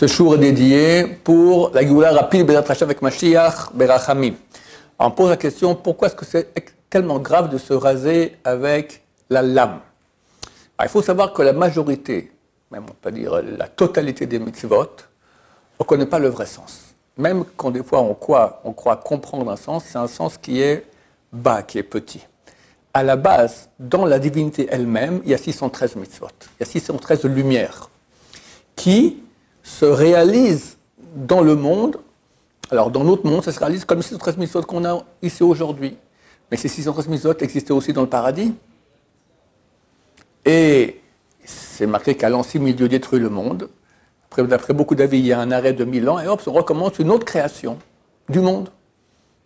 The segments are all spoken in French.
Ce jour est dédié pour la Géoula rapide Bezrat Hashem avec Mashiach Berachamim. On pose la question, pourquoi est-ce que c'est tellement grave de se raser avec la lame? Alors, il faut savoir que la majorité, même on peut dire la totalité des mitzvot, on ne connaît pas le vrai sens. Même quand des fois on croit comprendre un sens, c'est un sens qui est bas, qui est petit. À la base, dans la divinité elle-même, il y a 613 mitzvot, il y a 613 lumières qui se réalisent dans le monde. Alors, dans notre monde, ça se réalise comme les 613 mitzvot qu'on a ici aujourd'hui. Mais ces 613 mitzvot existaient aussi dans le paradis. Et c'est marqué qu'à l'an 6000, Dieu détruit le monde. D'après beaucoup d'avis, il y a un arrêt de 1000 ans, et hop, on recommence une autre création du monde,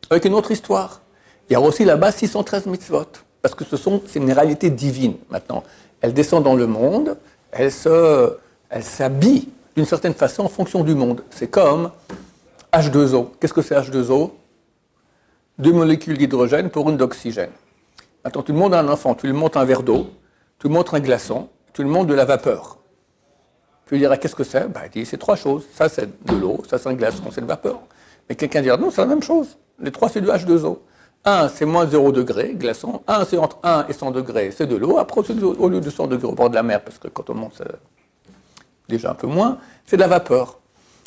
avec une autre histoire. Il y a aussi là-bas 613 mitzvot, parce que c'est une réalité divine, maintenant. Elle descend dans le monde, elle s'habille d'une certaine façon en fonction du monde. C'est comme H2O. Qu'est-ce que c'est H2O? 2 molécules d'hydrogène pour une d'oxygène. Maintenant, tu demandes à un enfant, tu lui montres un verre d'eau, tu lui montres un glaçon, tu lui montres de la vapeur. Tu lui diras, qu'est-ce que c'est? Il dit, c'est 3 choses. Ça, c'est de l'eau, ça, c'est un glaçon, c'est de la vapeur. Mais quelqu'un dira, non, c'est la même chose. Les 3, c'est du H2O. 1, c'est moins 0 degré, glaçon. 1, c'est entre 1 et 100 degrés, c'est de l'eau. Après, c'est au lieu de 100 degrés au bord de la mer, parce que quand on monte, c'est déjà un peu moins, c'est de la vapeur.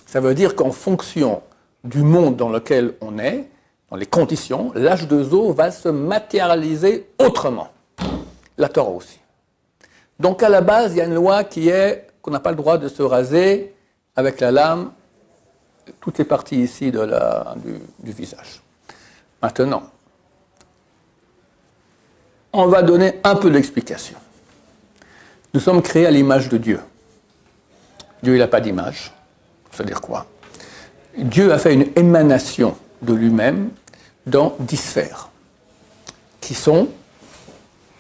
Ça veut dire qu'en fonction du monde dans lequel on est, dans les conditions, l'H2O va se matérialiser autrement. La Torah aussi. Donc à la base, il y a une loi qui est qu'on n'a pas le droit de se raser avec la lame toutes les parties ici du visage. Maintenant, on va donner un peu d'explication. Nous sommes créés à l'image de Dieu. Dieu, il n'a pas d'image. Ça veut dire quoi? Dieu a fait une émanation de lui-même dans 10 sphères qui sont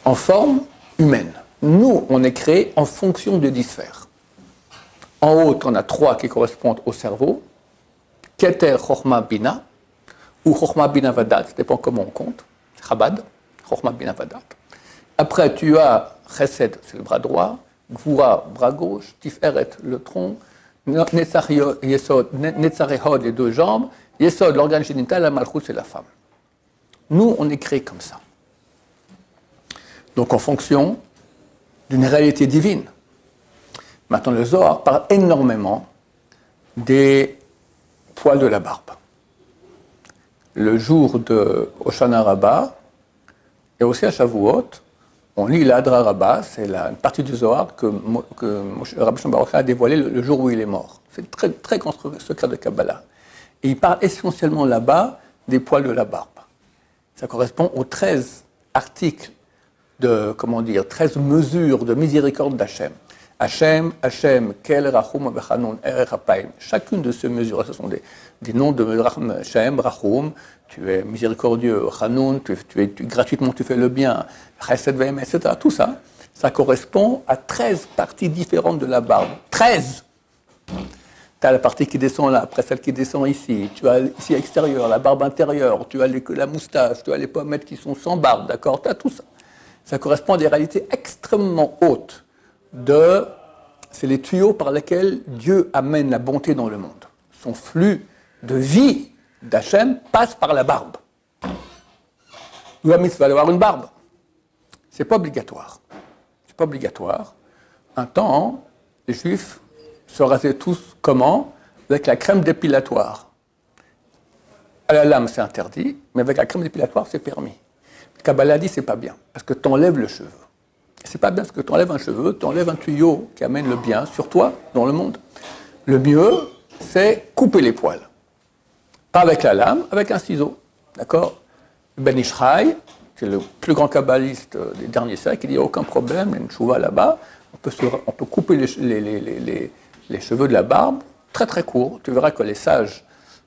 en forme humaine. Nous, on est créés en fonction de 10 sphères. En haut, on a 3 qui correspondent au cerveau. Keter, Chochma, Bina, ou Chochma, Bina, Vadat, ça dépend comment on compte. Chabad, Chochma, Bina, Vadat. Après, tu as Chesed, c'est le bras droit. Gvura, bras gauche. Tiferet, le tronc. Netzar Ehod, les 2 jambes. Yesod, l'organe génital. La Malchut, c'est la femme. Nous, on est créés comme ça. Donc, en fonction d'une réalité divine. Maintenant, le Zohar parle énormément des poils de la barbe. Le jour de Hoshana Rabbah, et aussi à Shavuot, on lit l'Adra Rabbah, c'est une partie du Zohar que Rabbi Shimon Bar Yochai a dévoilé le jour où il est mort. C'est très, très grand secret de Kabbalah. Et il parle essentiellement là-bas des poils de la barbe. Ça correspond aux 13 articles 13 mesures de miséricorde d'Hachem. Hachem, Kel, Rachum, Bechanun, Rapaim. Chacune de ces mesures, ce sont des noms de Hachem, Rachum, tu es miséricordieux, Chanun, gratuitement tu fais le bien, Chesed Ve'em, etc. Tout ça, ça correspond à 13 parties différentes de la barbe. 13! Tu as la partie qui descend là, après celle qui descend ici, tu as ici extérieur, la barbe intérieure, tu as la moustache, tu as les pommettes qui sont sans barbe, d'accord? Tu as tout ça. Ça correspond à des réalités extrêmement hautes. C'est les tuyaux par lesquels Dieu amène la bonté dans le monde. Son flux de vie d'Hachem passe par la barbe. L'homme va avoir une barbe. C'est pas obligatoire. C'est pas obligatoire. Un temps, les Juifs se rasaient tous comment? Avec la crème dépilatoire. À la lame, c'est interdit, mais avec la crème dépilatoire, c'est permis. Kabbalah dit c'est pas bien, parce que tu enlèves le cheveu. C'est pas bien parce que tu enlèves un cheveu, tu enlèves un tuyau qui amène le bien sur toi, dans le monde. Le mieux, c'est couper les poils. Pas avec la lame, avec un ciseau. D'accord? Ben Ish Chai, c'est le plus grand kabbaliste des derniers siècles, il dit aucun problème, il y a une chouva là-bas, on peut couper les cheveux de la barbe très très court. Tu verras que les sages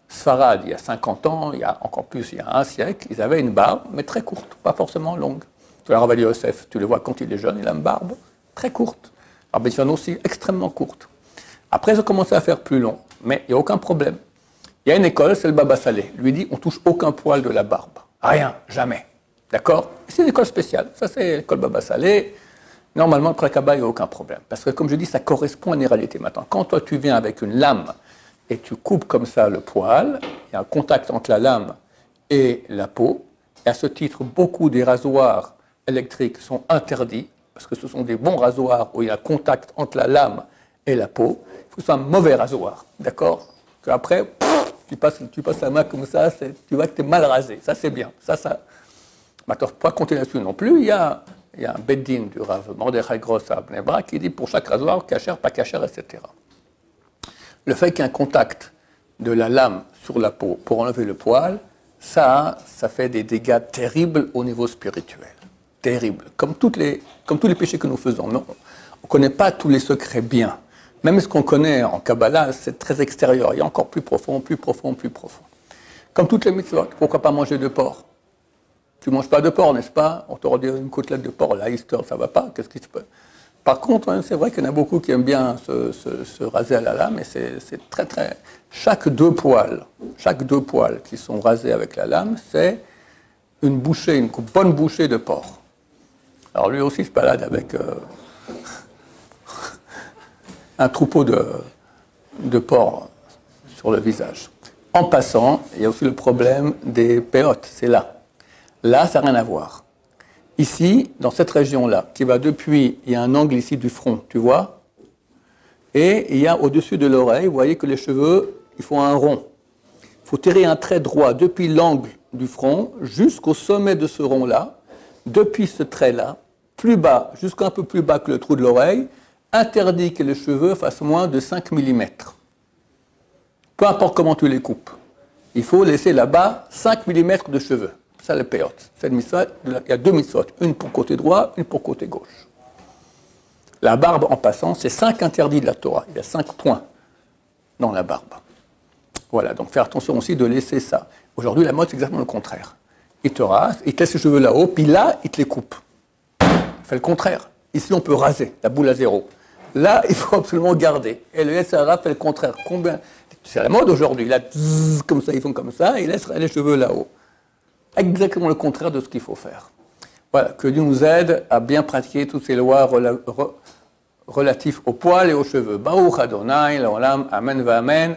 Sfarad, il y a 50 ans, il y a encore plus, il y a un siècle, ils avaient une barbe, mais très courte, pas forcément longue. Tu vois, Rav Yosef, tu le vois quand il est jeune, il a une barbe très courte. Rabbi Tzon aussi, extrêmement courte. Après, ils ont commencé à faire plus long, mais il n'y a aucun problème. Il y a une école, c'est le Baba Salé. Lui dit, on touche aucun poil de la barbe. Rien, jamais. D'accord? C'est une école spéciale. Ça, c'est l'école Baba Salé. Normalement, le pré-cabas, il n'y a aucun problème. Parce que, comme je dis, ça correspond à une réalité. Maintenant, quand toi, tu viens avec une lame et tu coupes comme ça le poil, il y a un contact entre la lame et la peau. Et à ce titre, beaucoup des rasoirs électriques sont interdits, parce que ce sont des bons rasoirs où il y a contact entre la lame et la peau. Il faut que ce soit un mauvais rasoir, d'accord? Qu'après, tu passes la main comme ça, tu vois que tu es mal rasé. Ça, c'est bien. Ça. Maintenant, il ne faut pas compter là-dessus non plus. Il y a un Beddin du Rav Mordechai Gross à Bnei Brak qui dit pour chaque rasoir, cachère, pas cachère, etc. Le fait qu'il y ait un contact de la lame sur la peau pour enlever le poil, ça fait des dégâts terribles au niveau spirituel. Terribles. Comme tous les péchés que nous faisons. On ne connaît pas tous les secrets bien. Même ce qu'on connaît en Kabbalah, c'est très extérieur. Il y a encore plus profond, plus profond, plus profond. Comme toutes les mitzvot, pourquoi pas manger de porc? Tu ne manges pas de porc, n'est-ce pas? On t'aurait dit une côtelette de porc, la Easter, ça ne va pas. Qu'est-ce qui se peut? Par contre, c'est vrai qu'il y en a beaucoup qui aiment bien se raser à la lame, et c'est très, très... Chaque deux poils qui sont rasés avec la lame, c'est une bonne bouchée de porc. Alors lui aussi se balade avec un troupeau de porc sur le visage. En passant, il y a aussi le problème des péotes, c'est là. Là, ça n'a rien à voir. Ici, dans cette région-là, qui va depuis, il y a un angle ici du front, tu vois? Et il y a au-dessus de l'oreille, vous voyez que les cheveux, ils font un rond. Il faut tirer un trait droit depuis l'angle du front jusqu'au sommet de ce rond-là, depuis ce trait-là, plus bas, jusqu'à un peu plus bas que le trou de l'oreille, interdit que les cheveux fassent moins de 5 mm. Peu importe comment tu les coupes. Il faut laisser là-bas 5 mm de cheveux. Ça, le péot. Il y a deux mitzvot, une pour côté droit, une pour côté gauche. La barbe, en passant, c'est 5 interdits de la Torah. Il y a 5 points dans la barbe. Voilà, donc faire attention aussi de laisser ça. Aujourd'hui, la mode, c'est exactement le contraire. Il te rase, il te laisse les cheveux là-haut, puis là, il te les coupe. Il fait le contraire. Ici, on peut raser, la boule à zéro. Là, il faut absolument garder. Et le SRA fait le contraire. Combien? C'est la mode aujourd'hui. Là, comme ça, ils font comme ça, et ils laissent les cheveux là-haut. Exactement le contraire de ce qu'il faut faire. Voilà, que Dieu nous aide à bien pratiquer toutes ces lois relatives aux poils et aux cheveux. Baruch Adonai, l'olam, amen va amen.